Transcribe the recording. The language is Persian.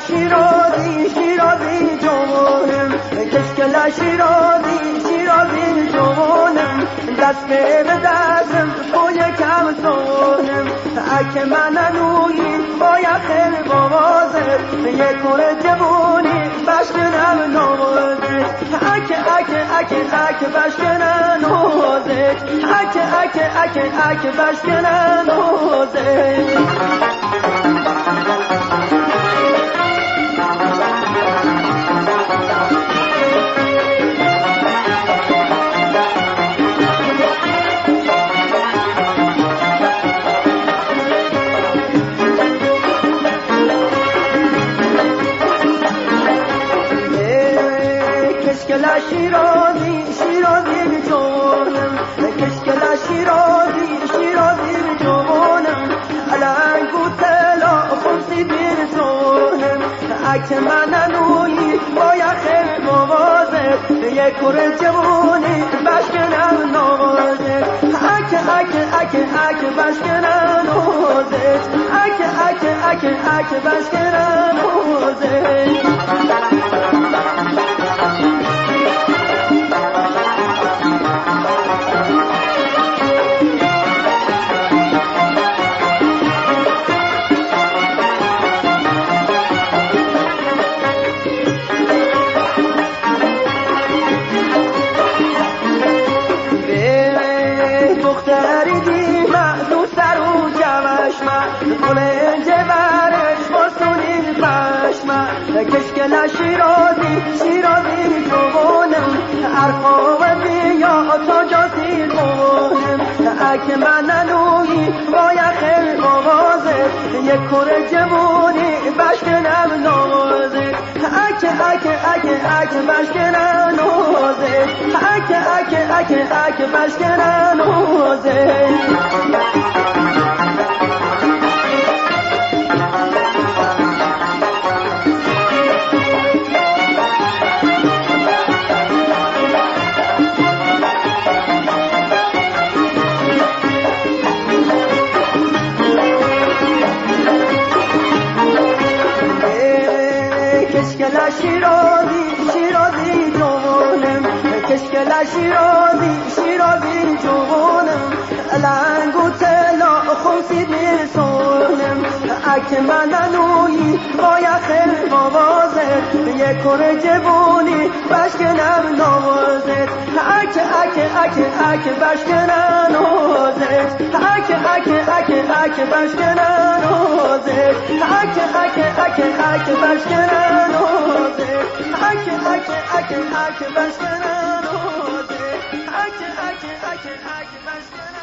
شیرازی شیرازی جوانم، کشکل شیرازی جوانم، دست به دستم پای کم سونم، اگه من نویی باید خیلی بوازه یک کور جوانی بشکنم نوازه اگه بشکنم نوازه اگه بشکنم نوازه شیرازی جوانم، کشکل شیرازی جوانم، علنگو تلا خمسی بیر جوانم، اگه من نویی باید خیلی موازه یک کور جوانی بشکنم نوازه اگه بشکنم نوازه اگه بشکنم نوازه کشکل شیرازی جوانم، ارخواب بیا تا جاسی جوانم، اگه من نویی باید خیلی آوازه یک کور جوانی بشکنم نوازه اگه بشکنم نوازه اگه بشکنم نوازه شیرازی جوانم، کشکل شیرازی جوانم، علنگو تلا خمسی برسونم، اگه من نویی باید خیلی موازه یک کور جوانی بشکنم نوازه اگه بشکنم نوازه اگه بشکنم نوازه اگه بشکنم نوازه اگه بشکنم نوازه اگه بشکنم